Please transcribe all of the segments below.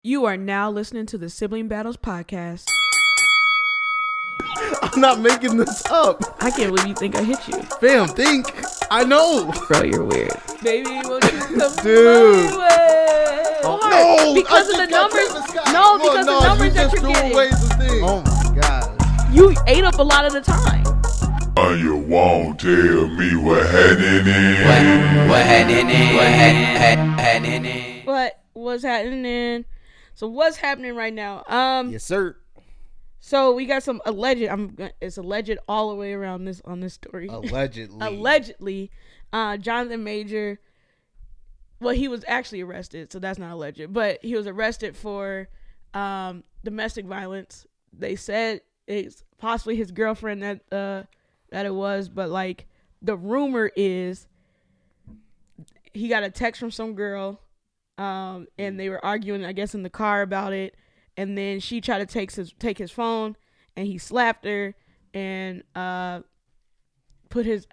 You are now listening to the Sibling Battles podcast. I'm not making this up. I can't believe you think I hit you. Fam, think. I know. Bro, you're weird. Baby, won't you come Dude. my way? Oh, no. Because of the numbers. No, because the numbers that you're getting. Away the thing. Oh my God. You ate up a lot of the time. You won't tell me what happening. What happening? What was happening? So what's happening right now? Yes, sir. So we got some alleged. It's alleged all the way around this on this story. Allegedly, Jonathan Major. Well, he was actually arrested, so that's not alleged. But he was arrested for domestic violence. They said it's possibly his girlfriend that it was, but like the rumor is he got a text from some girl, and they were arguing, I guess, in the car about it. And then she tried to take his phone, and he slapped her and put his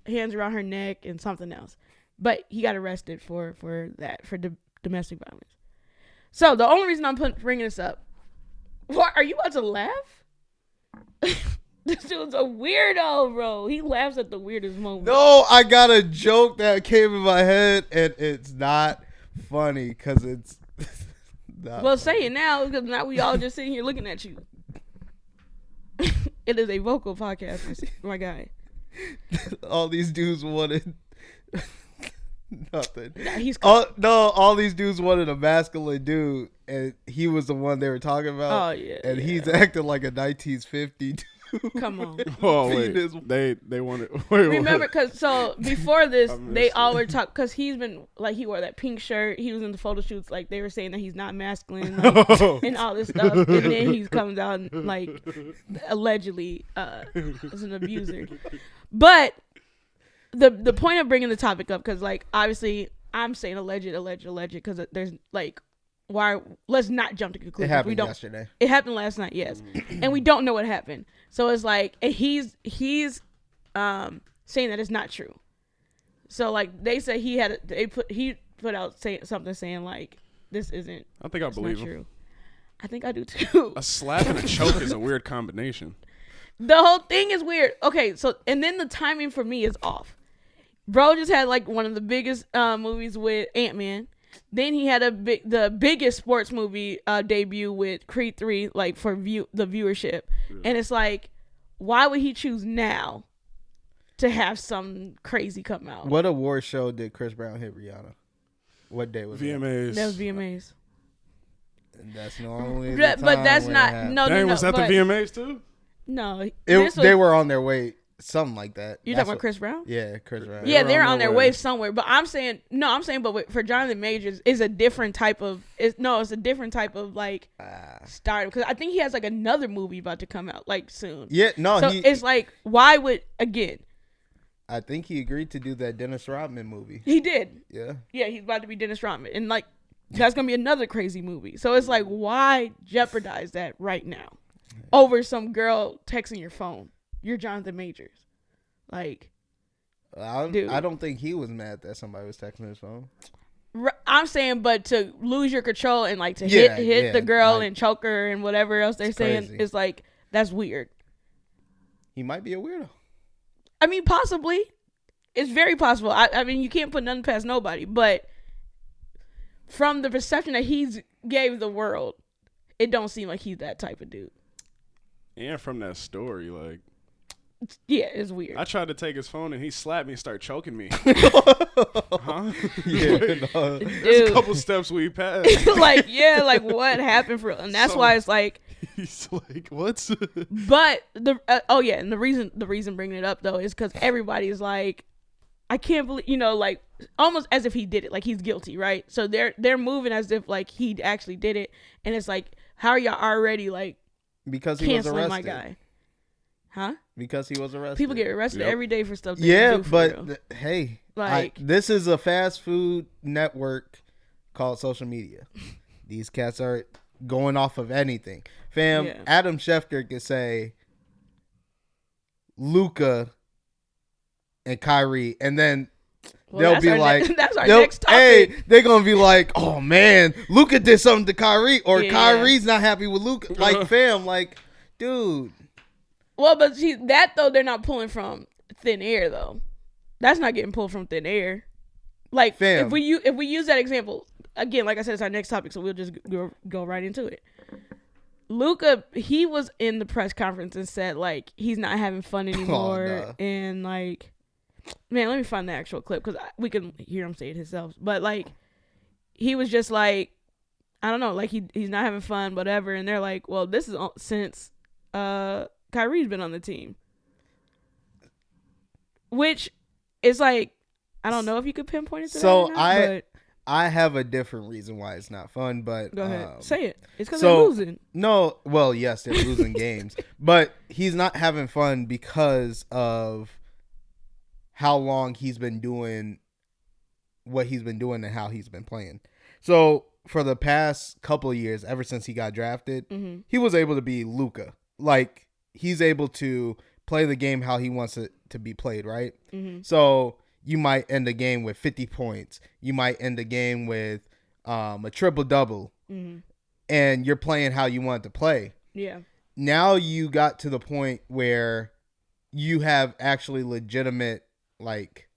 hands around her neck and something else. But he got arrested for that, for domestic violence. So the only reason I'm bringing this up, what, are you about to laugh? This dude's a weirdo, bro. He laughs at the weirdest moment. No, I got a joke that came in my head, and it's not funny because it's. Well, say it now, because now we all just sitting here looking at you. It is a vocal podcast, my guy. All these dudes wanted nothing. Nah, all these dudes wanted a masculine dude, and he was the one they were talking about. Oh yeah, and yeah. he's acting like a 1950 dude. Come on. Oh wait, they wanted. Wait, remember, because so before this, they all were talking, because he's been like, he wore that pink shirt. He was in the photo shoots, like they were saying that he's not masculine, like, and all this stuff. And then he comes out and like allegedly as an abuser. But the point of bringing the topic up, because like obviously I'm saying alleged, because there's like, why? Let's not jump to conclusions. It happened yesterday. It happened last night, yes, and we don't know what happened. So it's like, and he's saying that it's not true. So like they said he put out something saying like, this isn't. I think I believe him. True. I think I do too. A slap and a choke is a weird combination. The whole thing is weird. Okay, so and then the timing for me is off. Bro just had like one of the biggest movies with Ant-Man. Then he had the biggest sports movie debut with Creed 3, like for the viewership. Yeah. And it's like, why would he choose now to have some crazy come out? What award show did Chris Brown hit Rihanna? What day was VMAs. That was VMAs. And that's normally but that's not. No. Was that the VMAs too? No. They were on their way. Something like that. You talking about Chris Brown? Yeah, Chris Brown. Yeah, they're on their way somewhere. But I'm saying, but for Jonathan Majors, is a different type of. It's a different type of like stardom, because I think he has like another movie about to come out like soon. Yeah, no. So it's like, why would again? I think he agreed to do that Dennis Rodman movie. He did. Yeah. Yeah, he's about to be Dennis Rodman, and like that's gonna be another crazy movie. So it's like, why jeopardize that right now over some girl texting your phone? You're Jonathan Majors. Like, I don't think he was mad that somebody was texting his phone. I'm saying, but to lose your control and like to hit the girl and choke her and whatever else they're saying is like, that's weird. He might be a weirdo. I mean, possibly. It's very possible. I mean, you can't put nothing past nobody, but from the perception that he's gave the world, it don't seem like he's that type of dude. And from that story, like, yeah, it's weird. I tried to take his phone and he slapped me and started choking me. Huh? Yeah, no. There's a couple steps we passed. Like, yeah, like what happened for, and that's why it's like, he's like, what? But and the reason bringing it up though is because everybody's like, I can't believe, like almost as if he did it, like he's guilty, right? So they're moving as if like he actually did it, and it's like, how are y'all already like because he was arrested? My guy. Huh? Because he was arrested. People get arrested every day for stuff. Hey, like this is a fast food network called social media. These cats are going off of anything. Fam, Adam Schefter could say Luka and Kyrie, and then they'll be like, that's our next topic. Hey, they're gonna be like, oh man, Luka did something to Kyrie, or Kyrie's not happy with Luka. Like, fam, like, dude. Well, but see that though, they're not pulling from thin air though. That's not getting pulled from thin air. Like, fam, if we use that example again, like I said, it's our next topic, so we'll just go right into it. Luka, he was in the press conference and said like he's not having fun anymore, and like, man, let me find the actual clip because we can hear him say it himself. But like, he was just like, I don't know, like he's not having fun, whatever. And they're like, well, this is since Kyrie's been on the team, which is like, I don't know if you could pinpoint it to that or not, I have a different reason why it's not fun, but go ahead, say it. It's because they're losing. No, well, yes, they're losing games, but he's not having fun because of how long he's been doing what he's been doing and how he's been playing. So for the past couple of years, ever since he got drafted, he was able to be Luka. Like, he's able to play the game how he wants it to be played, right? So you might end the game with 50 points. You might end the game with a triple-double. And you're playing how you want to play. Yeah. Now you got to the point where you have actually legitimate, like,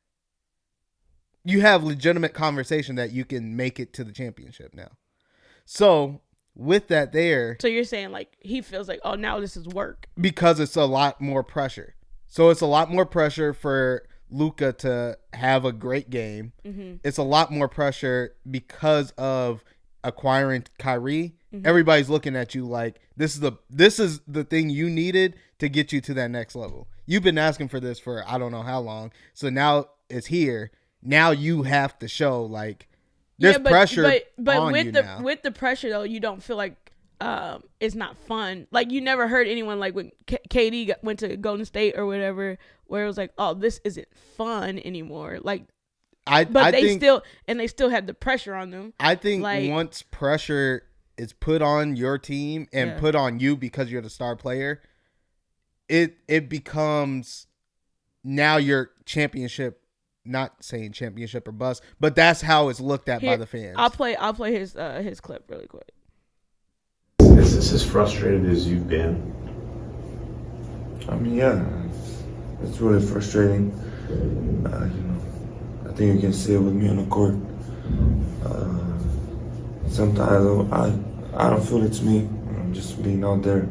you have legitimate conversation that you can make it to the championship now. So with that there. So you're saying like he feels like, oh, now this is work. Because it's a lot more pressure. So it's a lot more pressure for Luka to have a great game. It's a lot more pressure because of acquiring Kyrie. Everybody's looking at you like this is the thing you needed to get you to that next level. You've been asking for this for I don't know how long. So now it's here. Now you have to show like there's pressure but on you now. With the pressure though, you don't feel like it's not fun. Like you never heard anyone like when KD went to Golden State or whatever, where it was like, oh, this isn't fun anymore. Like, they still had the pressure on them. I think like, once pressure is put on your team and put on you because you're the star player, it becomes now your championship. Not saying championship or bust, but that's how it's looked at by the fans. I'll play his clip really quick. Is this as frustrated as you've been? I mean, yeah, it's really frustrating. I think you can see it with me on the court. Sometimes I don't feel it's me. I'm just being out there.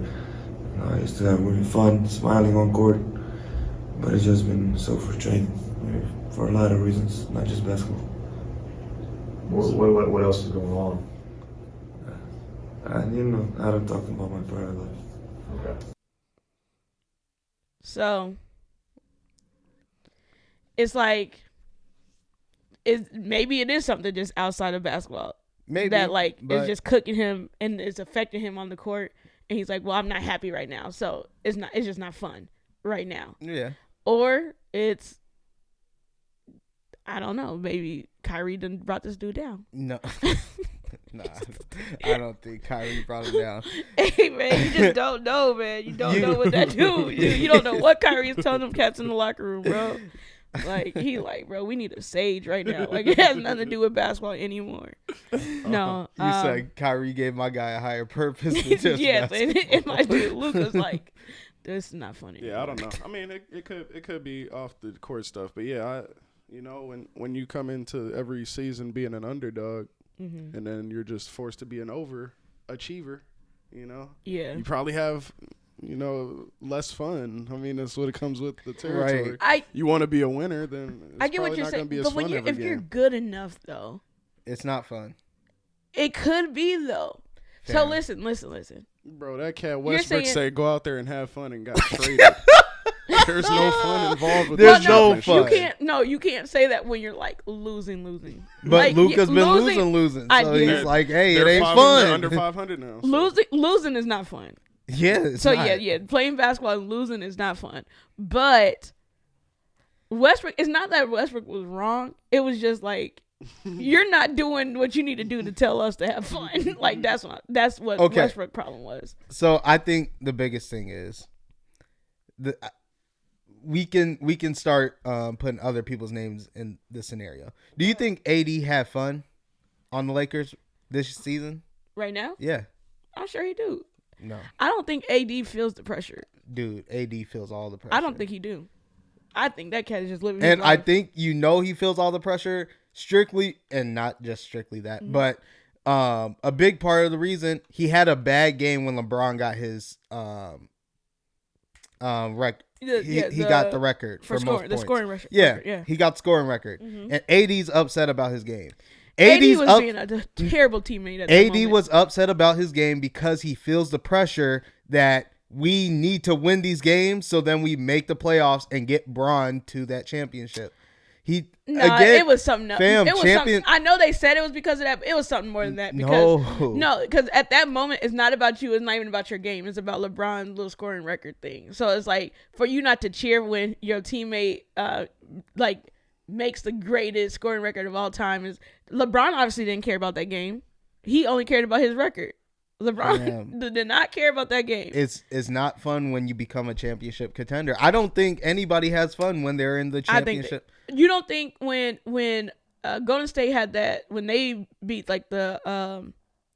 I used to have really fun, smiling on court, but it's just been so frustrating for a lot of reasons, not just basketball. What else is going on? I don't talk about my private life. Okay. So it's like, maybe it is something just outside of basketball. Maybe that like is just cooking him and it's affecting him on the court, and he's like, well, I'm not happy right now, so it's just not fun right now. Yeah. Or it's, I don't know, maybe Kyrie done brought this dude down. No. Nah, I don't think Kyrie brought him down. Hey, man, you just don't know, man. You don't know what that dude. You don't know what Kyrie is telling them cats in the locker room, bro. Like, he like, bro, we need a sage right now. Like, it has nothing to do with basketball anymore. No. You said Kyrie gave my guy a higher purpose than just yes, and my dude Luka's like, this is not funny. Yeah, I don't know. I mean, it could be off the court stuff, but yeah, when you come into every season being an underdog, and then you're just forced to be an overachiever, you probably have less fun. I mean, that's what it comes with the territory. Right. You want to be a winner, then it's I get what you're saying, but if you're good enough though, it's not fun. It could be though. Fair. So listen. Bro, that cat Westbrook said go out there and have fun and got traded. There's no fun involved with that. There's no fun. You can't say that when you're like losing. But like, Luka's been losing. So he's like, hey, it ain't fun. They're under 500 now. So. Losing is not fun. Yeah. Playing basketball and losing is not fun. But Westbrook, it's not that Westbrook was wrong. It was just like, you're not doing what you need to do to tell us to have fun. Like that's what Westbrook's problem was. So I think the biggest thing is we can start putting other people's names in this scenario. Do you think AD had fun on the Lakers this season? Right now? Yeah. I'm sure he do. No. I don't think AD feels the pressure. Dude, AD feels all the pressure. I don't think he do. I think that cat is just living and his life. I think he feels all the pressure strictly, and not just strictly that, but a big part of the reason he had a bad game when LeBron got his he got the record for most points. The scoring record. Yeah, he got the scoring record. And AD's upset about his game. AD was being a terrible teammate at that AD moment. was upset about his game because he feels the pressure that we need to win these games so then we make the playoffs and get Bron to that championship. It was something else. Fam, it was something. I know they said it was because of that, but it was something more than that. Because at that moment, it's not about you. It's not even about your game. It's about LeBron's little scoring record thing. So it's like, for you not to cheer when your teammate makes the greatest scoring record of all time. Is LeBron obviously didn't care about that game. He only cared about his record. LeBron did not care about that game. It's not fun when you become a championship contender. I don't think anybody has fun when they're in the championship. You don't think when Golden State had that, when they beat like the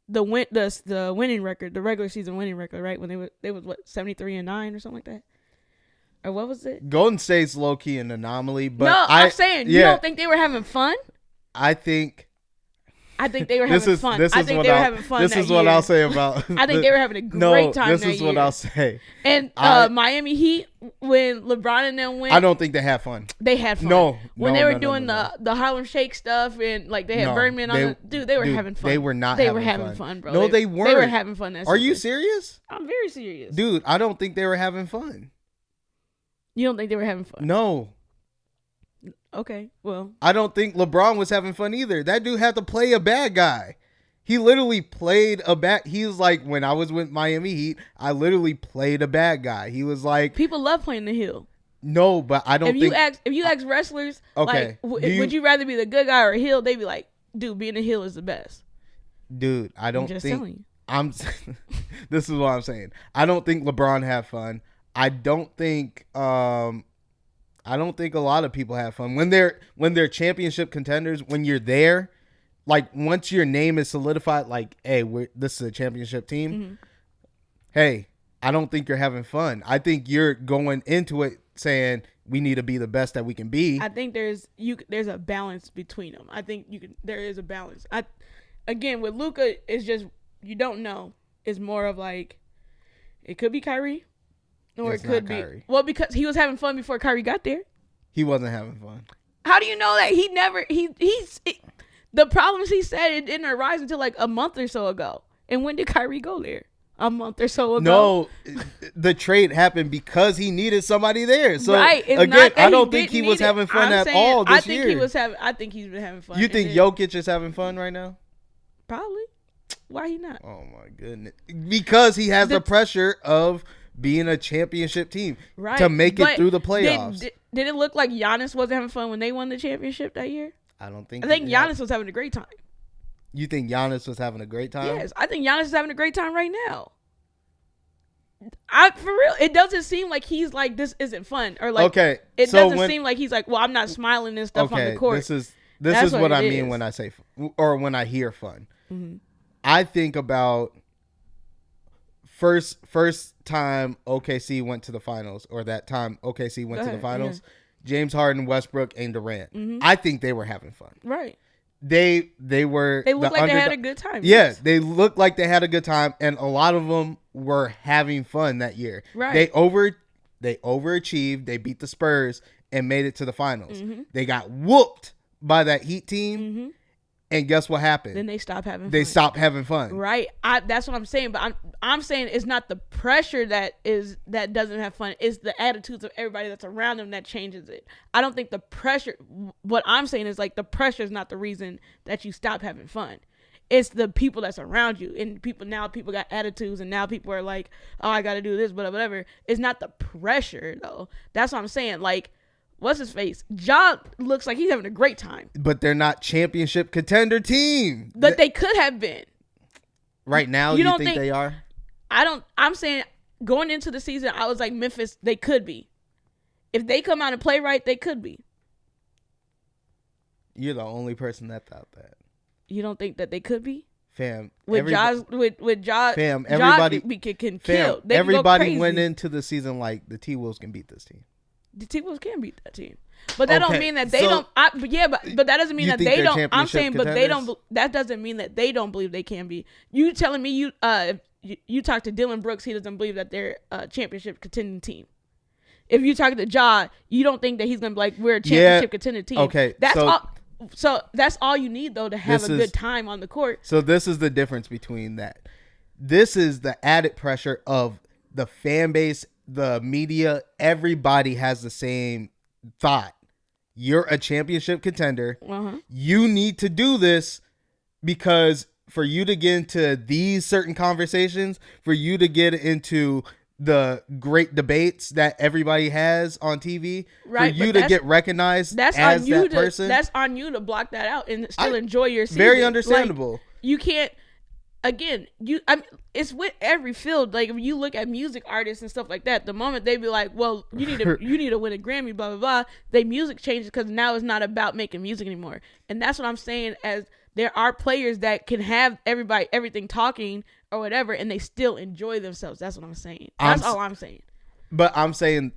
winning record, the regular season winning record, right? When they was what, 73-9 or something like that, or what was it? Golden State's low key an anomaly, but no, I'm saying you don't think they were having fun? I think they were having fun. I think they were having fun. This is what I'll say about. I think they were having a great time. This is what I'll say. And Miami Heat, when LeBron and them went, I don't think they had fun. They had fun. When they were doing the Harlem Shake stuff and like they had Birdman on they were having fun. They were not. They were having fun, bro. No, they weren't. They were having fun. Are you serious? I'm very serious, dude. I don't think they were having fun. You don't think they were having fun? No. Okay, well, I don't think LeBron was having fun either. That dude had to play a bad guy. He literally played a bad. He was like, when I was with Miami Heat, I literally played a bad guy. He was like, people love playing the heel. No, but I don't think. If you ask wrestlers, okay, like, would you rather be the good guy or a heel? They'd be like, dude, being a heel is the best. Dude, I don't just think. Telling you. This is what I'm saying. I don't think LeBron had fun. I don't think a lot of people have fun when they're championship contenders. When you're there, like once your name is solidified, like, hey, this is a championship team. Mm-hmm. Hey, I don't think you're having fun. I think you're going into it saying we need to be the best that we can be. I think there's a balance between them. I think there is a balance. Again, with Luka, it's just you don't know. It's more of like it could be Kyrie. Or it could be Kyrie. Well, because he was having fun before Kyrie got there. He wasn't having fun. How do you know that? The problems he said it didn't arise until like a month or so ago. And when did Kyrie go there? A month or so ago. No, the trade happened because he needed somebody there. So right. Again, I don't think he was having fun at all this year. I think he's been having fun. You think Jokic is having fun right now? Probably. Why he not? Oh my goodness. Because he has the pressure of being a championship team to make it through the playoffs. Did it look like Giannis wasn't having fun when they won the championship that year? I don't think. I think Giannis was having a great time. You think Giannis was having a great time? Yes, I think Giannis is having a great time right now. For real, it doesn't seem like he's like, this isn't fun, or like, it doesn't seem like he's like, well, I'm not smiling and stuff on the court. This is what I mean when I say, or when I hear fun. Mm-hmm. I think about first time OKC went to the finals, or that time OKC went to the finals. Yeah. James Harden, Westbrook, and Durant. Mm-hmm. I think they were having fun. Right. They were. They looked like they had a good time. Yeah, they looked like they had a good time, and a lot of them were having fun that year. Right. They overachieved. They beat the Spurs and made it to the finals. Mm-hmm. They got whooped by that Heat team. Mm-hmm. And guess what happened? Then they stopped having fun. They stopped having fun. Right. That's what I'm saying. But I'm saying it's not the pressure that doesn't have fun. It's the attitudes of everybody that's around them that changes it. I don't think the pressure. What I'm saying is like the pressure is not the reason that you stop having fun. It's the people that's around you. And people got attitudes, and now people are like, oh, I got to do this, whatever. It's not the pressure though. That's what I'm saying. Like, what's his face? Ja looks like he's having a great time. But they're not championship contender team. But they could have been. Right now, you think they are? I'm saying going into the season, I was like, Memphis, they could be. If they come out and play right, they could be. You're the only person that thought that. You don't think that they could be? Fam, with Josh, fam, everybody can kill. They everybody went into the season like the T-Wolves can beat this team. The T-Wolves can beat that team, but that don't mean that they don't. But that doesn't mean that they don't. I'm saying, but they don't. That doesn't mean that they don't believe they can be. You telling me you talk to Dylan Brooks, he doesn't believe that they're a championship contending team. If you talk to Ja, you don't think that he's gonna be like, we're a championship contending team. Okay, that's all. So that's all you need, though, to have a good time on the court. So this is the difference between that. This is the added pressure of the fan base, the media. Everybody has the same thought. You're a championship contender. Uh-huh. You need to do this because for you to get into these certain conversations, for you to get into the great debates that everybody has on TV, right, for you to get recognized as that person. That's on you to block that out and still enjoy your season. Very understandable. Like, you can't, again, it's with every field. Like, if you look at music artists and stuff like that, the moment they be like, well, you need to win a Grammy, blah, blah, blah, their music changes because now it's not about making music anymore. And that's what I'm saying, as there are players that can have everything talking or whatever, and they still enjoy themselves. That's what I'm saying. That's all I'm saying. But I'm saying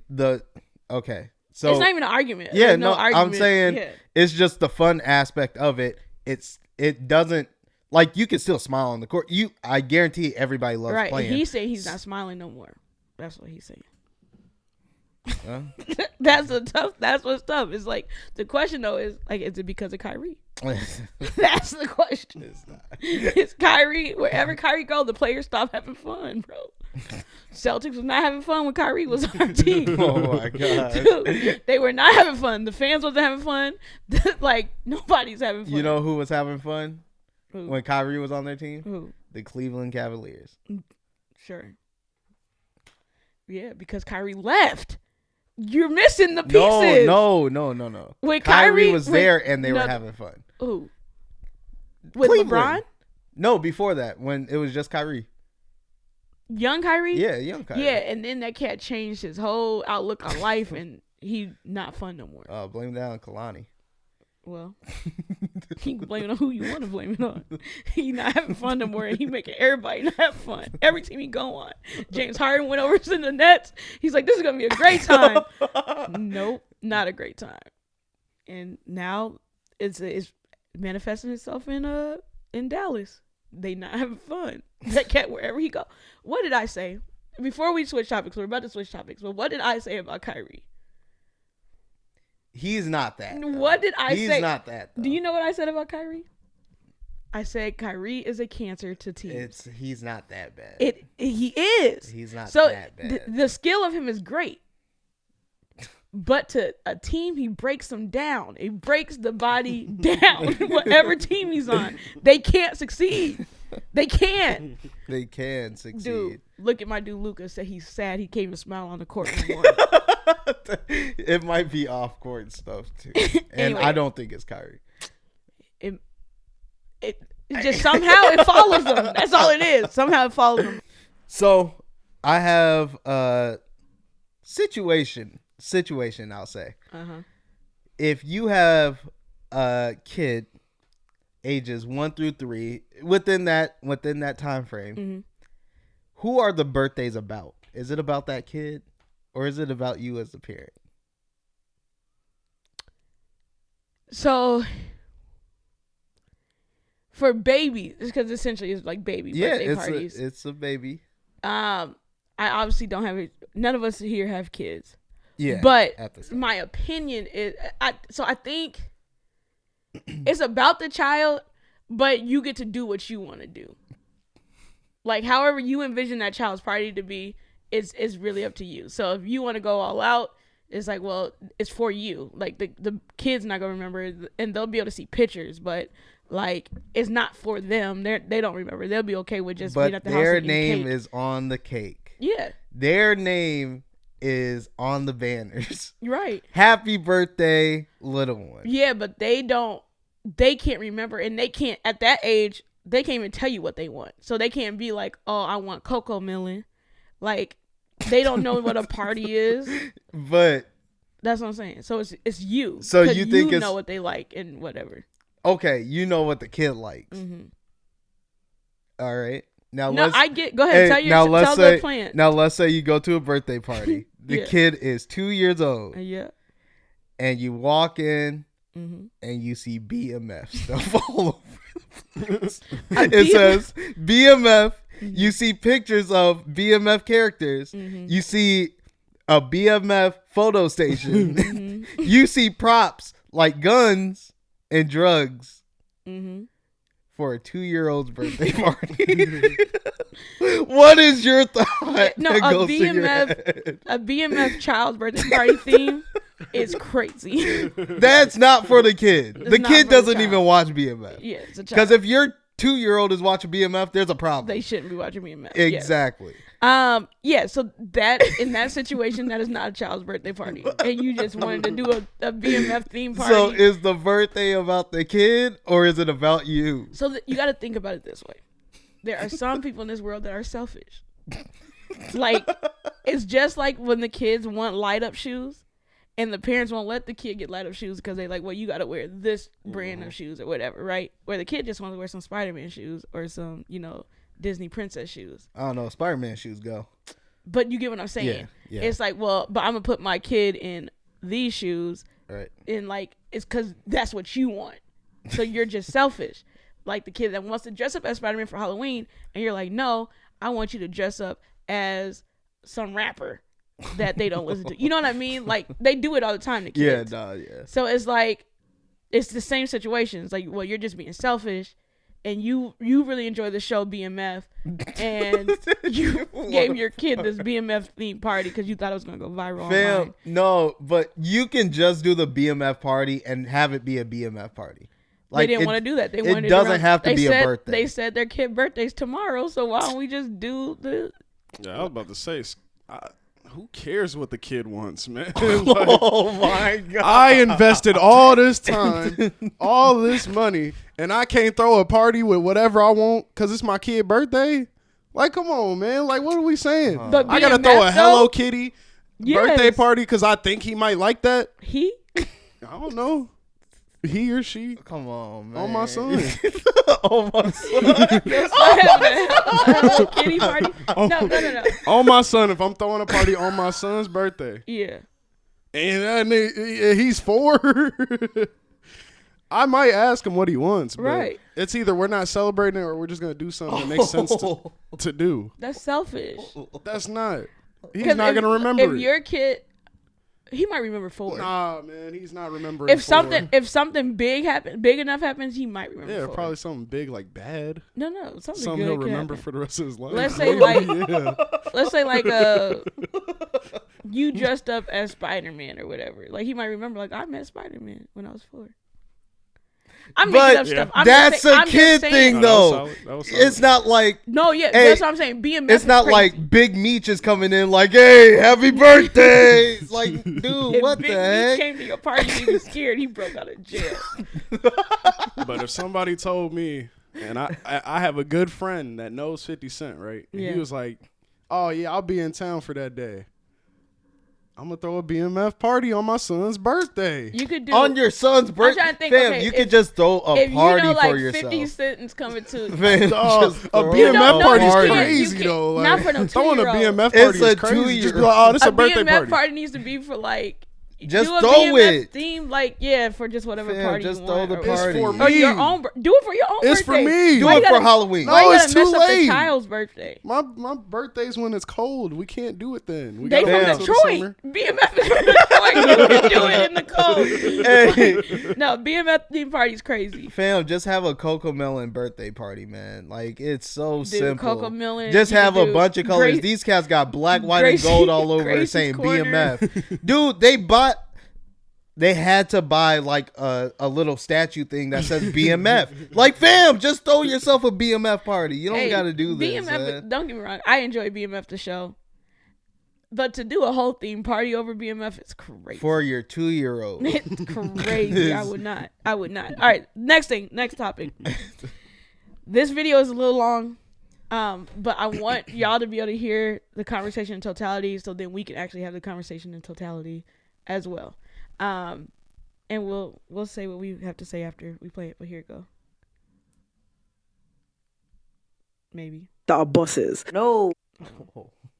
okay. So it's not even an argument. Yeah, no argument. I'm saying it's just the fun aspect of it. It doesn't, like, you can still smile on the court. I guarantee everybody loves playing. He's saying he's not smiling no more. That's what he's saying. Huh? That's what's tough. It's like, the question though is like, is it because of Kyrie? That's the question. It's not. It's Kyrie. Wherever Kyrie go, the players stop having fun, bro. Celtics was not having fun when Kyrie was on our team. Oh my god, dude, they were not having fun. The fans wasn't having fun. Like, nobody's having fun. You know who was having fun? Who? When Kyrie was on their team? Who? The Cleveland Cavaliers. Sure. Yeah, because Kyrie left. You're missing the pieces. No. When Kyrie was there and they were having fun. Who? With Cleveland. LeBron? No, before that, when it was just Kyrie. Young Kyrie? Yeah, young Kyrie. Yeah, and then that cat changed his whole outlook on life, and he not fun no more. Blame that on Kalani. Well, you can blame it on who you want to blame it on. He not having fun no more, and he making everybody not have fun. Every team he go on. James Harden went over to the Nets. He's like, this is going to be a great time. Nope, not a great time. And now it's manifesting itself in Dallas. They not having fun. That cat, wherever he go. What did I say? Before we switch topics, we're about to switch topics, but what did I say about Kyrie? He's not that. Though. What did I say? He's not that. Though. Do you know what I said about Kyrie? I said Kyrie is a cancer to teams. He's not that bad. He is. He's not that bad. The skill of him is great. But to a team, he breaks them down. He breaks the body down. Whatever team he's on, they can't succeed. They can. They can succeed. Dude, look at my dude Luka. Say he's sad. He can't even smile on the court anymore. It might be off court stuff too, and anyway, I don't think it's Kyrie. It just somehow it follows them. That's all it is. Somehow it follows them. So I have a situation. I'll say. Uh-huh. If you have a kid, ages 1 through 3, within that time frame, mm-hmm. Who are the birthdays about? Is it about that kid? Or is it about you as the parent? So, for babies, because essentially it's like baby birthday parties. It's a baby. I obviously don't have it. None of us here have kids. Yeah. But my opinion is, I think it's about the child, but you get to do what you want to do. Like, however you envision that child's party to be, it's really up to you. So if you want to go all out, it's like, well, it's for you. Like, the kid's not gonna remember, and they'll be able to see pictures, but like, it's not for them. They don't remember. They'll be okay with just being at the house. But their name is on the cake. Yeah. Their name is on the banners. Right. Happy birthday, little one. Yeah, but they can't remember, and they can't, at that age, they can't even tell you what they want. So they can't be like, oh, I want Coco Melon. Like, they don't know what a party is. But That's what I'm saying. So it's you. So you think you know what they like and whatever. Okay, you know what the kid likes. Mm-hmm. All right. Now I get. Go ahead. Tell the plan. Now let's say you go to a birthday party. The kid is 2 years old. Yeah. And you walk in and you see BMF stuff all over the place. It says BMF. You see pictures of BMF characters. You see a BMF photo station. You see props like guns and drugs for a 2-year-old's birthday party. What is your thought? No, a BMF child's birthday party theme is crazy. That's not for the kid. The kid doesn't even watch BMF. Yeah, it's a child. Because if your 2-year-old is watching BMF, there's a problem. They shouldn't be watching BMF. Exactly. Yeah. So that in that situation, that is not a child's birthday party, and you just wanted to do a BMF theme party. So is the birthday about the kid or is it about you? So you got to think about it this way: there are some people in this world that are selfish. Like it's just like when the kids want light up shoes. And the parents won't let the kid get light up shoes because they like, well, you got to wear this brand of shoes or whatever, right? Where the kid just wants to wear some Spider-Man shoes or some, Disney princess shoes. I don't know. Spider-Man shoes go. But you get what I'm saying. Yeah. It's like, well, but I'm going to put my kid in these shoes. Right. And like, it's because that's what you want. So you're just selfish. Like the kid that wants to dress up as Spider-Man for Halloween. And you're like, no, I want you to dress up as some rapper that they don't listen to. You know what I mean? Like they do it all the time, the kids. Yeah. So it's like it's the same situation. It's like, well, you're just being selfish and you really enjoy the show BMF and you gave your kid this BMF themed party because you thought it was gonna go viral online. No, but you can just do the BMF party and have it be a BMF party. Like, they didn't want to do that. They wanted it doesn't have to be a birthday. They said their kid birthday's tomorrow, so why don't we just do the Yeah, I was about to say who cares what the kid wants, man? Oh my God. I invested all this time, all this money, and I can't throw a party with whatever I want because it's my kid's birthday? Like, come on, man. Like, what are we saying? I got to throw a Hello Kitty birthday party because I think he might like that? I don't know. He or she. Come on, man. On my son. On my son. Hello Kitty party? No. On my son. If I'm throwing a party on my son's birthday. Yeah. And he's 4. I might ask him what he wants. But right. It's either we're not celebrating it or we're just going to do something that makes sense to do. That's selfish. That's not. He's not going to remember it. If your kid... He might remember 4. Nah, man, he's not remembering. If something big enough happens, he might remember. 4. Probably something big like bad. No, something good he'll remember happen. for the rest of his life. Let's say like you dressed up as Spider-Man or whatever. Like he might remember like I met Spider-Man when I was 4. I'm making up stuff. That's a kid thing, though. That was solid. It's not like that's what I'm saying. BMF. It's not like Big Meech is coming in like, "Hey, happy birthday!" It's like, dude, what the heck? He came to your party, he was scared. He broke out of jail. But if somebody told me, and I have a good friend that knows 50 Cent, right? And he was like, "Oh yeah, I'll be in town for that day. I'm gonna throw a BMF party on my son's birthday." You could do on your son's birthday. I'm trying to think, fam, you could just throw a party for yourself. 50 Cent's coming to fam, a BMF party is crazy though. Like, not for no 2-year-old. Throwing a BMF party is crazy. Just be like, "Oh, this is a birthday party." A BMF party needs to be for like. Just do a throw BMF it. Theme for just whatever party just you throw want. the party. It's for me. Or your own. Do it for your own birthday. It's for me. Do it for Halloween. No, it's too mess up late. the child's birthday. My birthday's when it's cold. We can't do it then. They from Detroit. BMF is from Detroit. You can do it in the cold. Hey. No, BMF theme party's crazy. Fam, just have a Coco Melon birthday party, man. Like it's so simple. Coco Melon. Just have a bunch of colors. These cats got black, white, and gold all over it saying Corner. BMF. Dude, they had to buy like a little statue thing that says BMF. Like, fam, just throw yourself a BMF party. You don't got to do this. BMF, don't get me wrong. I enjoy BMF the show. But to do a whole theme party over BMF is crazy. For your 2-year-old. It's crazy. I would not. All right, next topic. This video is a little long. But I want y'all to be able to hear the conversation in totality so then we can actually have the conversation in totality. as well. And we'll say what we have to say after we play it. But here it go. Maybe. That are bosses. No.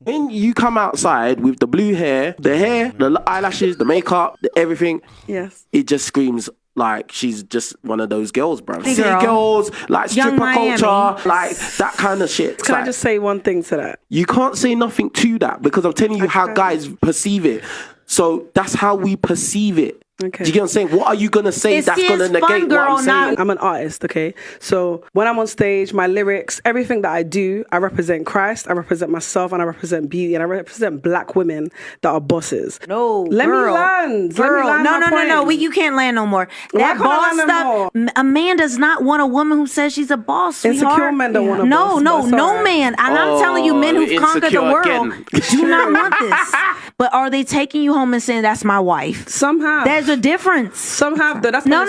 When you come outside with the blue hair, the eyelashes, the makeup, everything, yes, it just screams like she's just one of those girls, bro. Hey, City girls, like stripper culture, like that kind of shit. Can I just say one thing to that? You can't say nothing to that because I'm telling you how guys perceive it. So that's how we perceive it. Okay. Do you get what I'm saying? What are you going to say that's going to negate what I'm saying? I'm an artist, okay? So when I'm on stage, my lyrics, everything that I do, I represent Christ, I represent myself, and I represent beauty, and I represent black women that are bosses. No, Let me land. No. You can't land no more. That boss stuff, a man does not want a woman who says she's a boss, sweetheart. Insecure men don't want a boss. No man. And I'm telling you, men who've conquered the world do not want this. But are they taking you home and saying, that's my wife? Somehow. There's a difference. Some have though. That's no.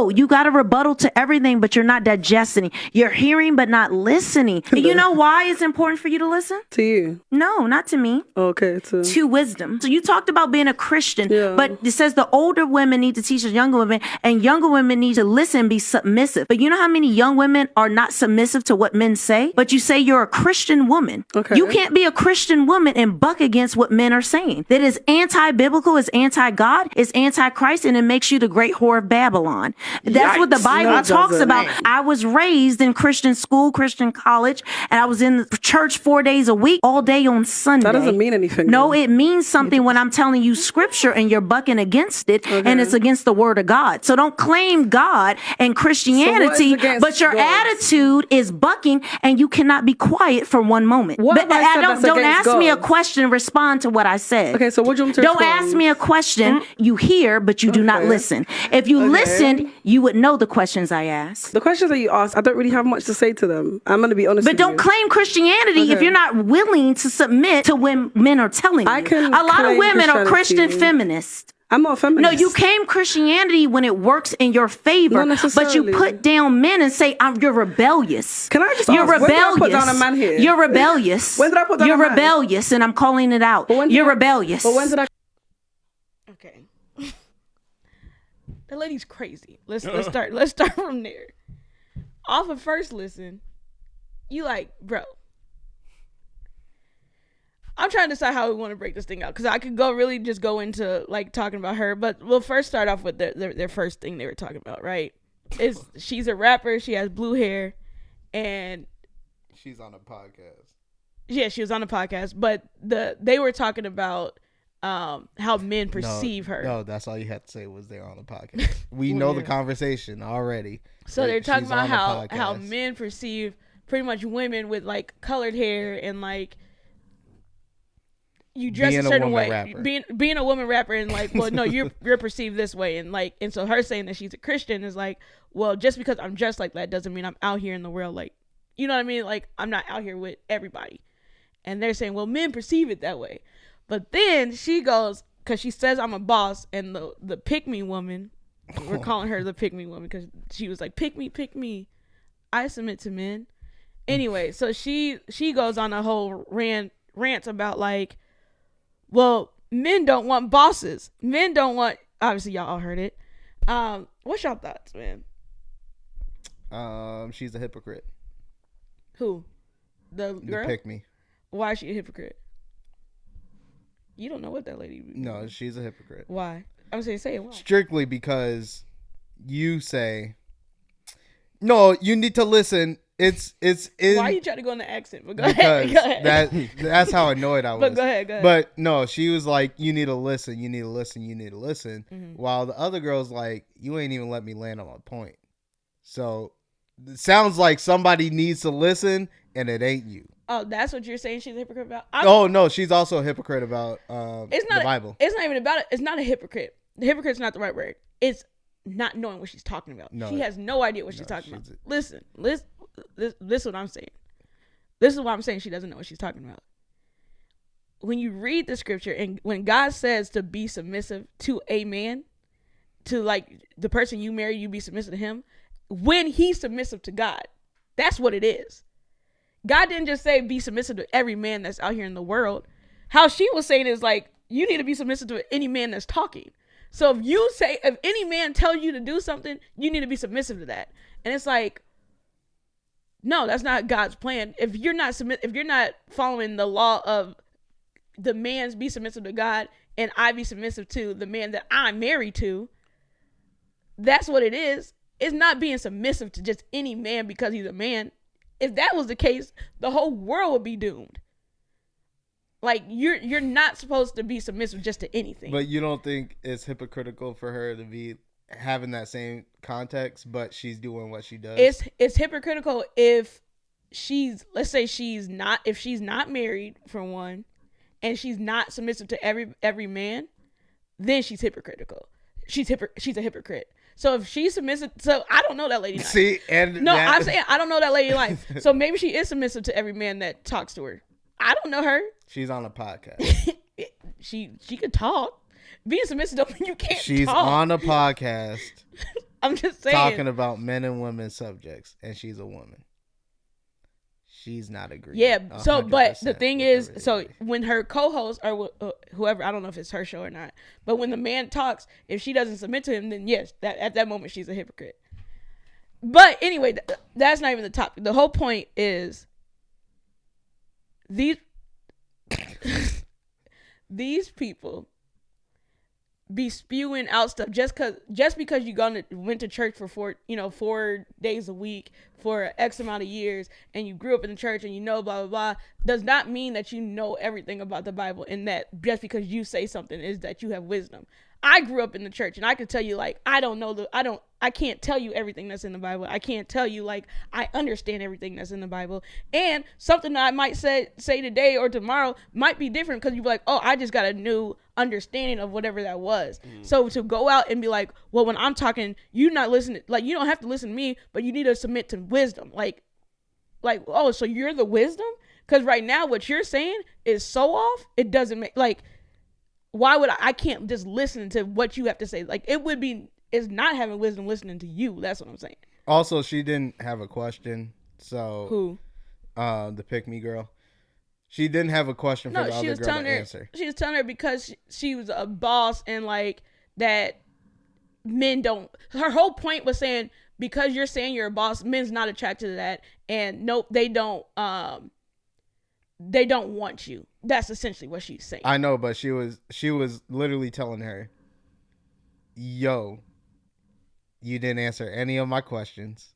You got a rebuttal to everything, but you're not digesting. You're hearing, but not listening. You know why it's important for you to listen? To you? No, not to me. Okay, to wisdom. So you talked about being a Christian, but it says the older women need to teach the younger women, and younger women need to listen and be submissive. But you know how many young women are not submissive to what men say? But you say you're a Christian woman. Okay. You can't be a Christian woman and buck against what men are saying. That is anti-biblical, is anti-God, is anti-Christ, and it makes you the great whore of Babylon. That's what the Bible talks about. I was raised in Christian school, Christian college, and I was in church 4 days a week, all day on Sunday. That doesn't mean anything. No, it means something when I'm telling you scripture and you're bucking against it, and it's against the word of God. So don't claim God and Christianity, but your attitude is bucking, and you cannot be quiet for one moment. Don't ask me a question, respond to what I said. Okay, so what do you want to Don't ask me a question. You hear, but you do not listen. If you listened, you would know the questions I asked. The questions that you asked, I don't really have much to say to them. I'm going to be honest with you. But don't claim Christianity if you're not willing to submit to when men are telling you. A lot of women are Christian feminists. I'm not a feminist. No, you claim Christianity when it works in your favor, but you put down men and say, you're rebellious. Can I just You're ask, rebellious. when did I put down a man here? You're rebellious. When did I put down a man? You're rebellious, and I'm calling it out. You're rebellious. But when did I... Okay. That lady's crazy. Let's start from there. Off of first listen, you like, bro. I'm trying to decide how we want to break this thing out, because I could go into like talking about her, but we'll first start off with their first thing they were talking about, right? She's a rapper, she has blue hair, and she's on a podcast. Yeah, she was on a podcast, but they were talking about how men perceive her. No, that's all you had to say was they're on a podcast. We know the conversation already. So they're talking about how men perceive pretty much women with like colored hair and like you dress a certain way, being a woman rapper, and like, well, no, you're perceived this way, and so her saying that she's a Christian is like, well, just because I'm dressed like that doesn't mean I'm out here in the world, like, you know what I mean? Like, I'm not out here with everybody, and they're saying, well, men perceive it that way, but then she goes, because she says I'm a boss, and the pick me woman, we're calling her the pick me woman because she was like, pick me, I submit to men. Anyway, so she goes on a whole rant about like, well, men don't want bosses. Men don't want, obviously y'all all heard it. What's y'all thoughts, man? She's a hypocrite. Who? The girl? Pick me. Why is she a hypocrite? You don't know what that lady is. No, she's a hypocrite. Why? I'm saying, say it. Why? Strictly because you say, no, you need to listen. It's why you try to go in the accent? But go ahead. That's how annoyed I was. But go ahead. But no, she was like, you need to listen. Mm-hmm. While the other girl's like, you ain't even let me land on my point. So it sounds like somebody needs to listen, and it ain't you. Oh, that's what you're saying she's a hypocrite about? No, she's also a hypocrite about the Bible. It's not even about it. It's not a hypocrite. The hypocrite's not the right word. It's not knowing what she's talking about. No, she has no idea what she's talking about. Listen. This is what I'm saying. This is why I'm saying she doesn't know what she's talking about. When you read the scripture, and when God says to be submissive to a man, to like the person you marry, you be submissive to him. When he's submissive to God, that's what it is. God didn't just say be submissive to every man that's out here in the world. how she was saying is like, you need to be submissive to any man that's talking. So if any man tells you to do something, you need to be submissive to that. And it's like, no, that's not God's plan. If you're not following the law of the man's be submissive to God and I be submissive to the man that I'm married to, that's what it is. It's not being submissive to just any man because he's a man. If that was the case, the whole world would be doomed. Like, you're not supposed to be submissive just to anything. But you don't think it's hypocritical for her to be having that same context, but she's doing what she does? It's hypocritical if let's say she's not married, for one, and she's not submissive to every man, then she's hypocritical. She's a hypocrite. So if she's submissive, so I don't know that lady life. See, I'm saying I don't know that lady life. So maybe she is submissive to every man that talks to her. I don't know her. She's on a podcast. she could talk. Being submissive don't mean you can't talk. She's on a podcast. I'm just saying. Talking about men and women subjects, and she's a woman. She's not agreeing. Yeah, so, but the thing is, so when her co-host or whoever, I don't know if it's her show or not, but when the man talks, if she doesn't submit to him, then yes, at that moment, she's a hypocrite. But anyway, that's not even the topic. The whole point is these people be spewing out stuff just because you went to church for 4 days a week for X amount of years and you grew up in the church and blah blah blah does not mean that you know everything about the Bible, and that just because you say something is that you have wisdom. I grew up in the church and I could tell you, like, I can't tell you everything that's in the Bible. I can't tell you, like, I understand everything that's in the Bible. And something that I might say today or tomorrow might be different because you'd be like, oh, I just got a new understanding of whatever that was. So to go out and be like, well, when I'm talking, you're not listening, like, you don't have to listen to me, but you need to submit to wisdom. Like, oh, so you're the wisdom? Because right now what you're saying is so off, it doesn't make, like, why would I can't just listen to what you have to say? Like, it's not having wisdom listening to you. That's what I'm saying. Also, she didn't have a question. So who? The pick me girl. She didn't have a question for the other girl to answer. She was telling her because she was a boss and like that men don't. Her whole point was saying because you're saying you're a boss, men's not attracted to that, and nope, they don't want you. That's essentially what she's saying. I know, but she was literally telling her, yo, you didn't answer any of my questions.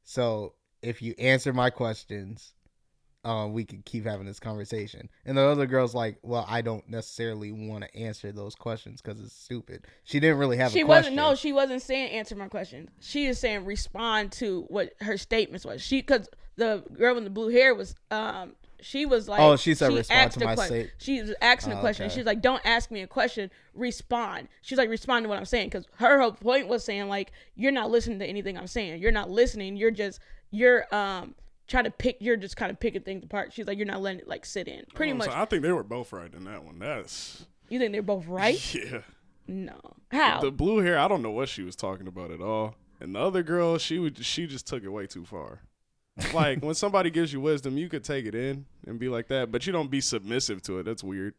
So if you answer my questions, we can keep having this conversation. And the other girl's like, well, I don't necessarily want to answer those questions because it's stupid. She didn't really have a question. She wasn't saying answer my question. She is saying respond to what her statements was. Because the girl with the blue hair was, she was like, oh, she said respond to my statement. She was asking a question. Okay. She's like, don't ask me a question, respond. She's like, respond to what I'm saying. Because her whole point was saying, like, you're not listening to anything I'm saying. You're not listening. You're trying to pick, you're just kind of picking things apart. She's like, you're not letting it like sit in. Pretty much. So I think they were both right in that one. You think they're both right? Yeah. No. How? The blue hair, I don't know what she was talking about at all. And the other girl, she just took it way too far. Like, when somebody gives you wisdom, you could take it in and be like that, but you don't be submissive to it. That's weird.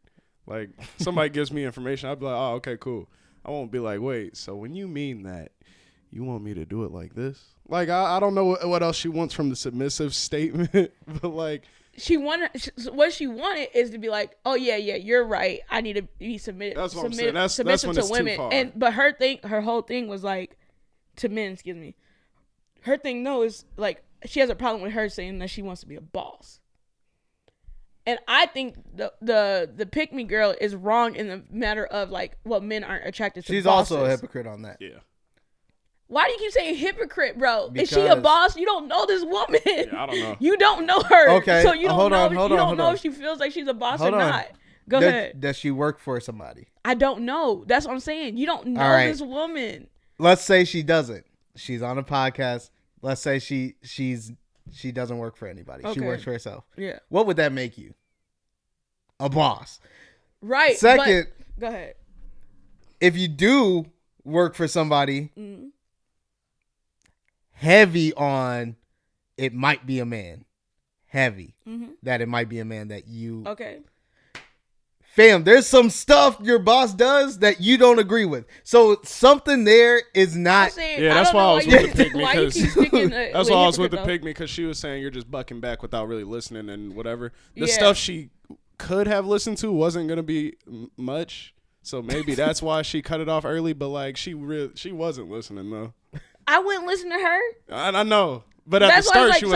Like, somebody gives me information, I'd be like, oh, okay, cool. I won't be like, wait, so when you mean that, you want me to do it like this? Like, I don't know what else she wants from the submissive statement, but like, what she wanted is to be like, oh yeah, you're right. I need to be submissive. That's what I'm saying. That's when to it's women. Too far. But her whole thing was like, to men, excuse me. Her thing though is like, she has a problem with her saying that she wants to be a boss. And I think the pick me girl is wrong in the matter of like, well, men aren't attracted to. She's bosses. also a hypocrite on that. Yeah. Why do you keep saying hypocrite, bro? Because is she a boss? You don't know this woman. Yeah, I don't know. You don't know her. Okay. So you don't know if she feels like she's a boss or not. Go ahead. Does she work for somebody? I don't know. That's what I'm saying. You don't know this woman. Let's say she doesn't. She's on a podcast. Let's say she doesn't work for anybody. Okay. She works for herself. Yeah. What would that make you? A boss. Right. Second, go ahead. If you do work for somebody, heavy on it might be a man. heavy that it might be a man that you. Okay. Fam, there's some stuff your boss does that you don't agree with. So something there is not. Yeah, that's why I was with the pygmy. That's why I was with the pygmy, because she was saying you're just bucking back without really listening and whatever. The stuff she could have listened to wasn't gonna be much, so maybe that's why she cut it off early. But like she wasn't listening though. I wouldn't listen to her. I know. But at the start, she was.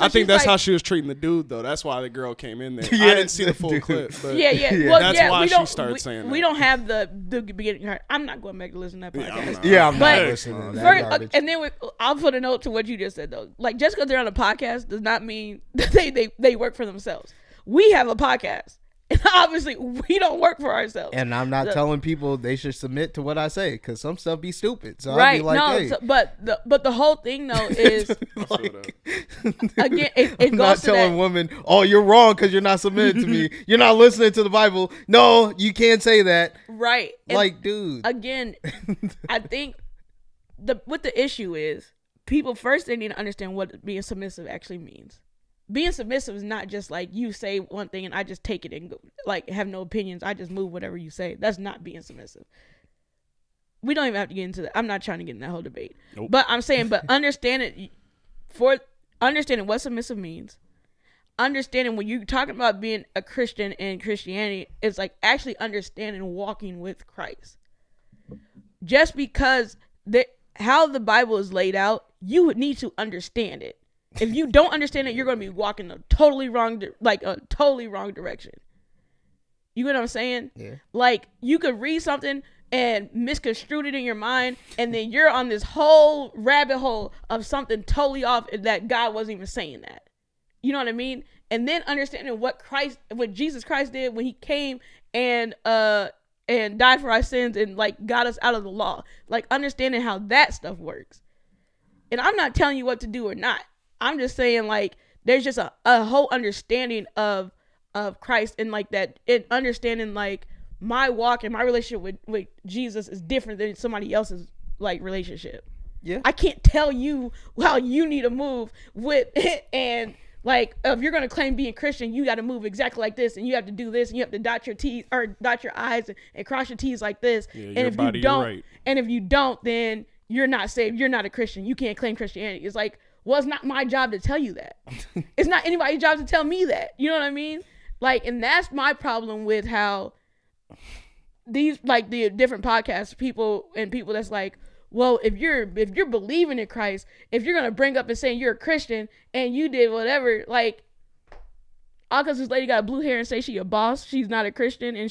I think that's how she was treating the dude, though. That's why the girl came in there. I didn't see the full clip, but Well, that's why she started saying that. We don't have the beginning. I'm not going back to listen to that podcast. I'm not listening to that garbage. And then I'll put a note to what you just said, though. Like, just because they're on a podcast does not mean that they work for themselves. We have a podcast. And obviously, we don't work for ourselves. And I'm not telling people they should submit to what I say, because some stuff be stupid. So I'll be like, hey. But the whole thing, though, is, again, it I'm goes not to telling women, oh, you're wrong because you're not submitting to me. You're not listening to the Bible. No, you can't say that. Right. Like, dude. Again, I think what the issue is, people first, they need to understand what being submissive actually means. Being submissive is not just like you say one thing and I just take it and go, like have no opinions. I just move whatever you say. That's not being submissive. We don't even have to get into that. I'm not trying to get in that whole debate. Nope. But I'm saying, understanding what submissive means, understanding when you're talking about being a Christian in Christianity, it's like actually understanding walking with Christ. Just because how the Bible is laid out, you would need to understand it. If you don't understand it, you're going to be walking a totally wrong direction. You get what I'm saying? Yeah. Like, you could read something and misconstrue it in your mind, and then you're on this whole rabbit hole of something totally off that God wasn't even saying that. You know what I mean? And then understanding what Jesus Christ did when he came and died for our sins and like got us out of the law. Like, understanding how that stuff works. And I'm not telling you what to do or not. I'm just saying, like, there's just a whole understanding of Christ, and like that, it understanding like my walk and my relationship with Jesus is different than somebody else's like relationship. Yeah, I can't tell you how you need to move with it, and like if you're gonna claim being Christian, you got to move exactly like this, and you have to do this, and you have to dot your T's or dot your I's and cross your T's like this. Yeah, and if you don't, then you're not saved. You're not a Christian. You can't claim Christianity. It's like, well, it's not my job to tell you that. It's not anybody's job to tell me that. You know what I mean? Like, and that's my problem with how these, like, the different podcasts, people that's like, well, if you're believing in Christ, if you're going to bring up and saying you're a Christian and you did whatever, like, all because this lady got blue hair and say she a boss, she's not a Christian, and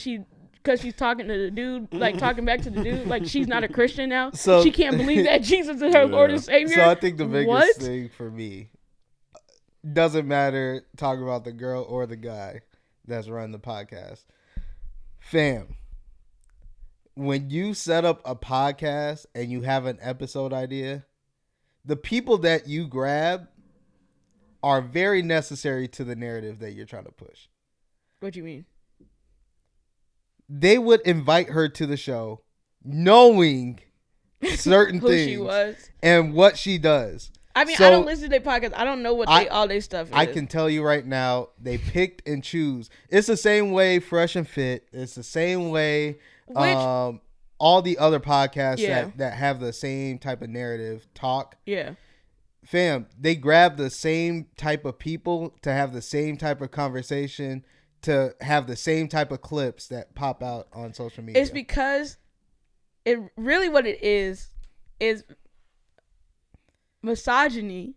because she's talking to the dude, like talking back to the dude, like she's not a Christian now. So she can't believe that Jesus is her Lord and Savior. So I think the biggest thing for me, doesn't matter talking about the girl or the guy that's running the podcast. Fam, when you set up a podcast and you have an episode idea, the people that you grab are very necessary to the narrative that you're trying to push. What do you mean? They would invite her to the show knowing certain who things she was and what she does. I mean, I don't listen to their podcast. I don't know what all their stuff is. I can tell you right now, they picked and choose. It's the same way Fresh and Fit. It's the same way all the other podcasts that have the same type of narrative talk. Yeah. Fam, they grab the same type of people to have the same type of conversation, to have the same type of clips that pop out on social media. It's because what it is misogyny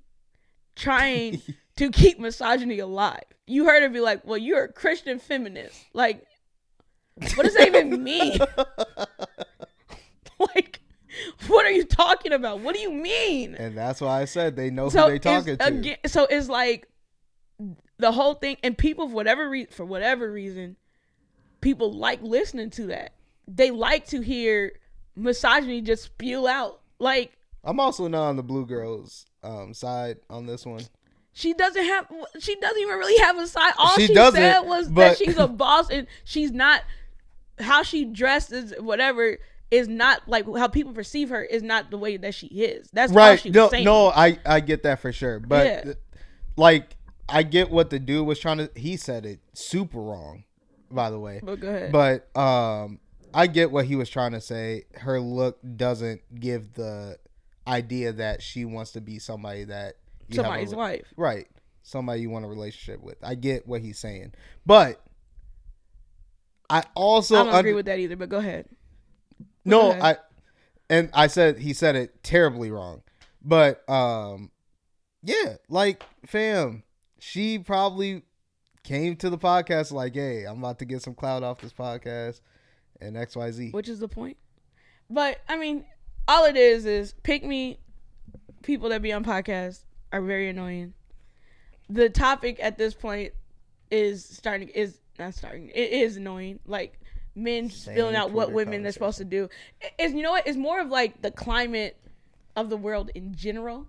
trying to keep misogyny alive. You heard her be like, well, you're a Christian feminist. Like, what does that even mean? Like, what are you talking about? What do you mean? And that's why I said they know who they talking to. Again, so it's like the whole thing, and people, for whatever reason, people like listening to that. They like to hear misogyny just spew out. Like, I'm also not on the Blue Girls side on this one. She doesn't even really have a side. All she said was that she's a boss, and she's not, how she dresses, whatever, is not like how people perceive her, is not the way that she is. That's right. All she was saying. No, I get that for sure. But like, I get what the dude was trying to. He said it super wrong, by the way. But go ahead. But I get what he was trying to say. Her look doesn't give the idea that she wants to be somebody that somebody's wife, right? Somebody you want a relationship with. I get what he's saying, but I don't agree with that either. But go ahead. No, go ahead. I said he said it terribly wrong, but yeah, like fam, she probably came to the podcast like, hey, I'm about to get some clout off this podcast and XYZ. Which is the point. But, I mean, all it is pick me people that be on podcasts are very annoying. The topic at this point it is annoying. Like, men spilling out what women are supposed to do. You know what? It's more of like the climate of the world in general.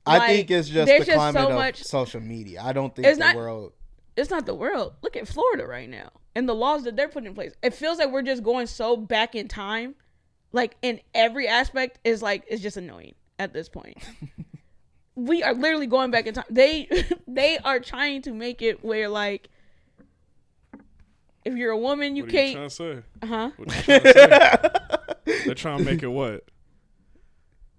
I think it's just the climate of social media. I don't think the world. It's not the world. Look at Florida right now and the laws that they're putting in place. It feels like we're just going so back in time. Like in every aspect is like, it's just annoying at this point. We are literally going back in time. They are trying to make it where like, if you're a woman, you can't. What are you trying to say? Uh-huh. What are you trying to say? They're trying to make it what?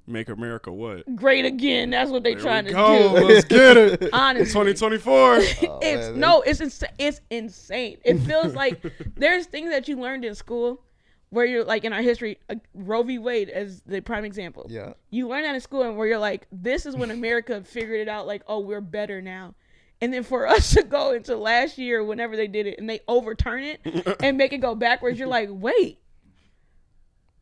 Make America what? Great again. That's what they're trying to do. Let's get it. Honestly. 2024. It's insane. It feels like there's things that you learned in school where you're like, in our history, Roe v. Wade as the prime example. Yeah. You learn that in school and where you're like, this is when America figured it out, like, oh, we're better now. And then for us to go into last year, whenever they did it, and they overturn it and make it go backwards, you're like, wait,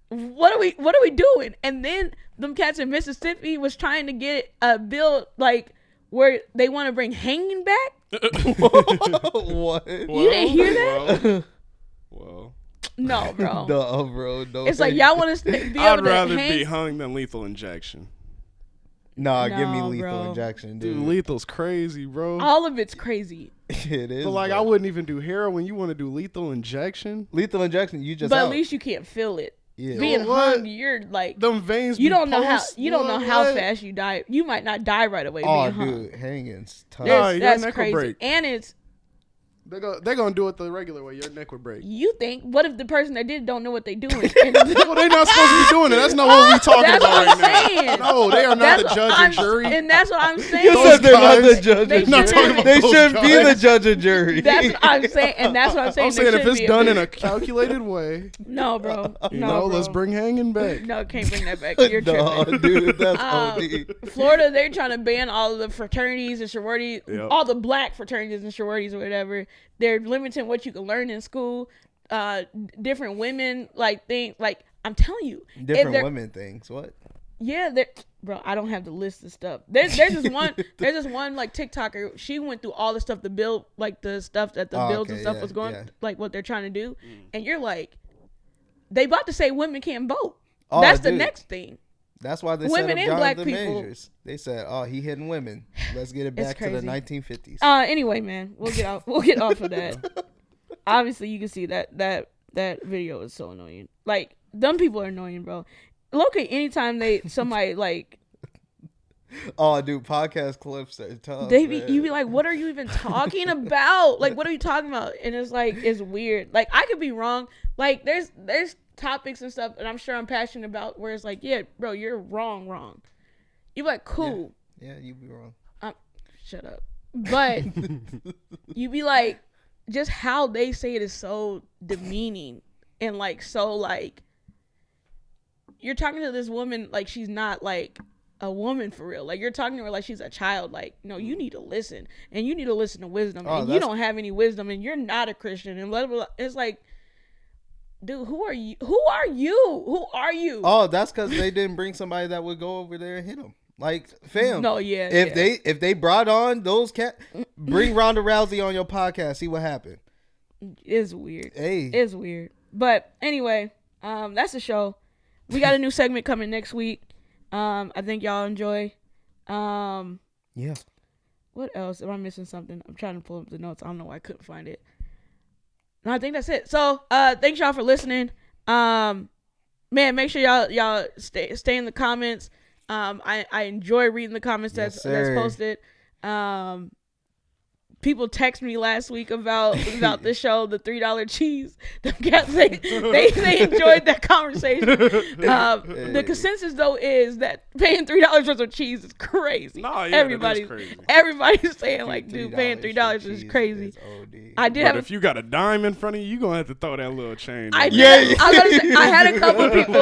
what are we doing? And then them cats in Mississippi was trying to get a bill like where they want to bring hanging back. What? You didn't hear that? Well. No, bro. No, bro. No. It's like y'all want to be able to I'd rather be hung than lethal injection. No, give me lethal injection, dude. Lethal's crazy, bro. All of it's crazy. It is. But like, I wouldn't even do heroin. You want to do lethal injection? Lethal injection, you just. But at least you can't feel it. Yeah. Being hung, you're like them veins. You don't know how fast you die. You might not die right away. Oh, being hung. dude, hanging's tough. That's crazy. And it's. They're gonna do it the regular way. Your neck would break. You think? What if the person that did don't know what they're doing? Well, they're not supposed to be doing it. That's not what we're talking about right now. No, they are not the judge and jury. And that's what I'm saying. You said they're not the judge and jury. They shouldn't be the judge and jury. That's what I'm saying. And that's what I'm saying. I'm saying if it's done in a calculated way. No, bro. Let's bring hanging back. No, can't bring that back. You're tripping. Dude, that's OD. Florida, they're trying to ban all of the fraternities and sororities, all the black fraternities and sororities or whatever. They're limiting what you can learn in school. Different women I'm telling you, different women things. What? Yeah, bro. I don't have the list of stuff. There's this one. There's this one like TikToker. She went through all the stuff the bill, like the stuff that the bills and stuff was going, like what they're trying to do, and you're like, they about to say women can't vote. That's the next thing. That's why they women set up and black Jonathan people. Majors. They said, "Oh, he hitting women. Let's get it back to the 1950s." Anyway, man, we'll get off. We'll get off of that. Obviously, you can see that video is so annoying. Like, them people are annoying, bro. Look at anytime somebody like. Oh, dude, podcast clips are tough. You be like, what are you even talking about? Like, what are you talking about? And it's like, it's weird. Like, I could be wrong. Like, there's topics and stuff, and I'm sure I'm passionate about where it's like, yeah, bro, you're wrong. You be like, cool. Yeah, you be wrong. Shut up. But you be like, just how they say it is so demeaning and like so like you're talking to this woman like she's not like a woman for real. Like, you're talking to her like she's a child. Like, no, you need to listen, and you need to listen to wisdom. And you don't have any wisdom, and you're not a Christian, and blah, blah, blah. It's like, dude, who are you? Who are you? Oh, that's because they didn't bring somebody that would go over there and hit them. Like, fam. No, yeah. If they brought on those bring Ronda Rousey on your podcast, see what happened. It's weird. Hey, it's weird. But anyway, that's the show. We got a new segment coming next week. I think y'all enjoy. Yeah. What else? Am I missing something? I'm trying to pull up the notes. I don't know why I couldn't find it. No, I think that's it. So, thanks y'all for listening. Man, make sure y'all stay in the comments. I enjoy reading the comments that's posted. people text me last week about the show, the $3 cheese. The cats, they enjoyed that conversation. The consensus though is that paying $3 worth of cheese is crazy. No, yeah, everybody's saying like, dude, paying $3 is crazy. If you got a dime in front of you, gonna have to throw that little change. I had a couple of people.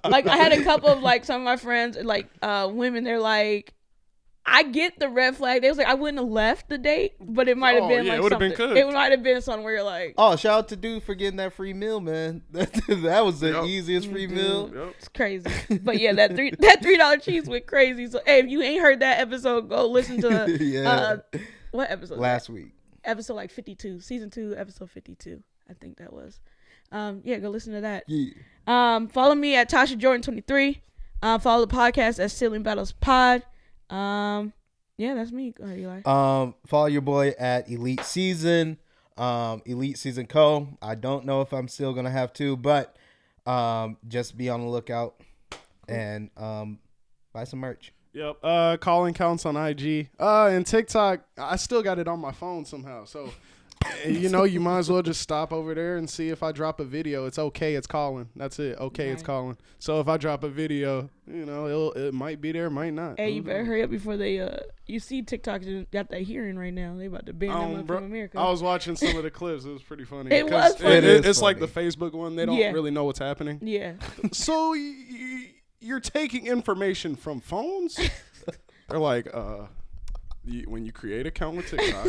I had a couple of like some of my friends, like women. They're like, I get the red flag. They was like, I wouldn't have left the date, but it might have been like something. It might have been something where you're like, oh, shout out to dude for getting that free meal, man. That was the easiest free meal. It's crazy. But yeah, that $3 cheese went crazy. So hey, if you ain't heard that episode, go listen to what episode? Last week. Episode like 52, season 2, episode 52. I think that was. Yeah, go listen to that. Yeah. Follow me at Tasha Jordan 23. Follow the podcast at Sibling Battles Pod. Yeah, that's me. Go ahead, Eli. Follow your boy at Elite Season, Elite Season Co. I don't know if I'm still gonna have to, but just be on the lookout and buy some merch. Yep. Colin Counts on IG. And TikTok, I still got it on my phone somehow. So, you might as well just stop over there and see if I drop a video. It's okay. It's Colin. That's it. Okay, it's Colin. So if I drop a video, it might be there, might not. Hey, you better hurry up before they. You see TikTok got that hearing right now. They about to ban them from America. I was watching some of the clips. It was pretty funny. It was funny. It's like the Facebook one. They don't really know what's happening. Yeah. So you're taking information from phones? They're like, when you create an account with TikTok.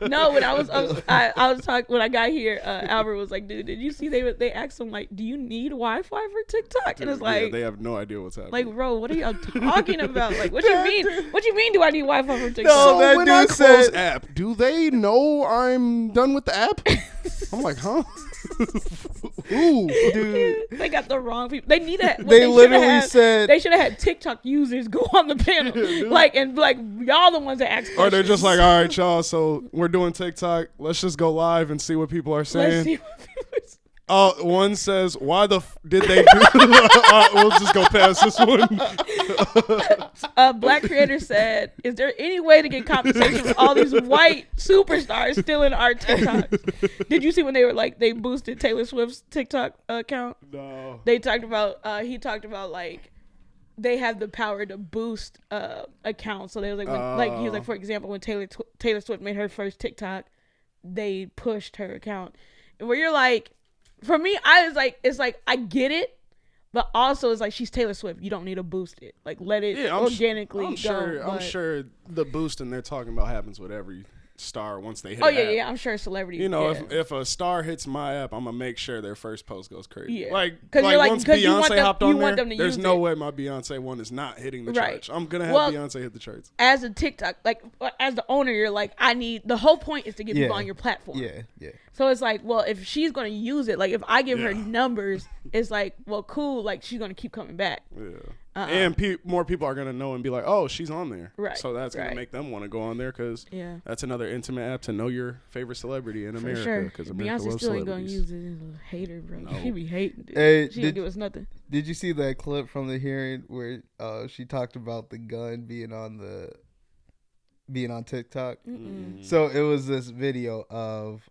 No, when I was talking when I got here, Albert was like, dude, did you see they asked him like, do you need Wi-Fi for TikTok? And it's like, they have no idea what's happening. Like, bro, what are y'all talking about? Like, what do you mean? What do you mean? Do I need Wi-Fi for TikTok? No, so when I close app, do they know I'm done with the app? I'm like, huh? Ooh, dude, they got the wrong people. They need that. They literally said they should have had TikTok users go on the panel, y'all the ones that ask questions. Or they're just like, all right, y'all. So we're doing TikTok. Let's just go live and see what people are saying. Let's see what people are saying. One says, why the did they do we'll just go past this one. Black creator said, is there any way to get compensation for all these white superstars stealing our TikToks? Did you see when they were like, they boosted Taylor Swift's TikTok account? No. They talked about, he talked about like, they have the power to boost accounts. So they was like, he was like, for example, when Taylor Swift made her first TikTok, they pushed her account. Where you're like, for me, it's like I get it, but also it's like she's Taylor Swift. You don't need to boost it. Like let it organically go. I'm sure the boosting they're talking about happens with every star once they hit. Oh yeah, I'm sure celebrity. If a star hits my app, I'm gonna make sure their first post goes crazy. Yeah, like once Beyonce hopped on there, there's no way my Beyonce one is not hitting the charts. I'm gonna have Beyonce hit the charts. As a TikTok, like as the owner, you're like, the whole point is to get people on your platform. Yeah. So it's like, well, if she's gonna use it, like if I give her numbers, it's like, well, cool, like she's gonna keep coming back. Yeah. And more people are going to know and be like, oh, she's on there. Right. So that's going to make them want to go on there because that's another intimate app to know your favorite celebrity in America. For sure. Because Beyonce still ain't going to use it as a hater, bro. No. She be hating, dude. Hey, she don't give us nothing. Did you see that clip from the hearing where she talked about the gun being on TikTok? Mm-mm. So it was this video of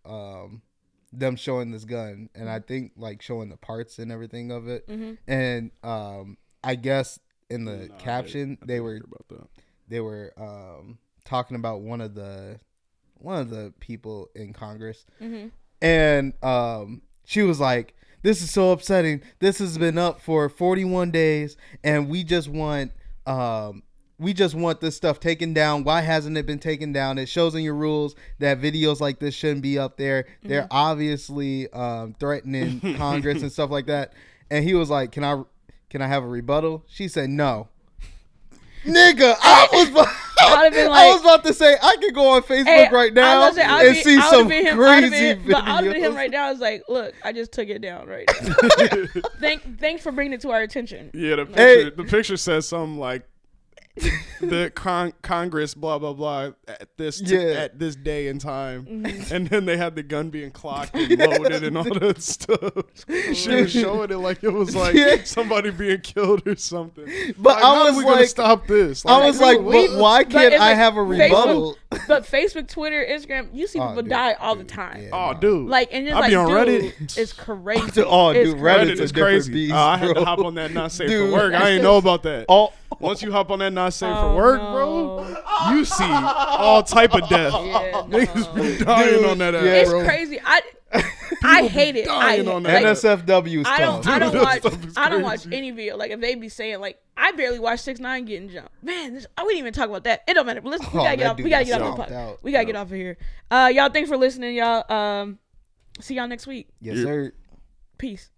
them showing this gun, and I think like showing the parts and everything of it. Mm-hmm. And I guess in the caption they were talking about one of the people in Congress, and she was like, "This is so upsetting. This has been up for 41 days, and we just want this stuff taken down. Why hasn't it been taken down? It shows in your rules that videos like this shouldn't be up there. Mm-hmm. They're obviously threatening Congress and stuff like that." And he was like, Can I have a rebuttal? She said no. Nigga, I was about to say I could go on Facebook right now and see some crazy videos. But I would have been him right now. I was like, look, I just took it down right now. Thanks for bringing it to our attention. Yeah, the picture says something like the Congress blah blah blah at this day and time, and then they had the gun being clocked and loaded and all that stuff. She was showing it like it was like somebody being killed or something. But like, I was like, gonna stop this. I was like, but why can't I have a rebuttal? But Facebook, Twitter, Instagram, you see people die all the time. Yeah, oh, dude. Like, and just I like, be on dude, Reddit. it's crazy. Reddit is crazy. Beast, I had to hop on that not safe for work. I ain't know about that. Once you hop on that not safe for work, bro, you see all type of death. Niggas be dying on that ass, it's bro. crazy. I hate it. NSFW is tough. I don't watch any video. Like, if they be saying, like, I barely watch 6ix9ine getting jumped. Man, I wouldn't even talk about that. It don't matter. But listen, we gotta get off. We gotta get off the podcast. We gotta get off of here. Y'all, thanks for listening, y'all. See y'all next week. Yes, sir. Peace.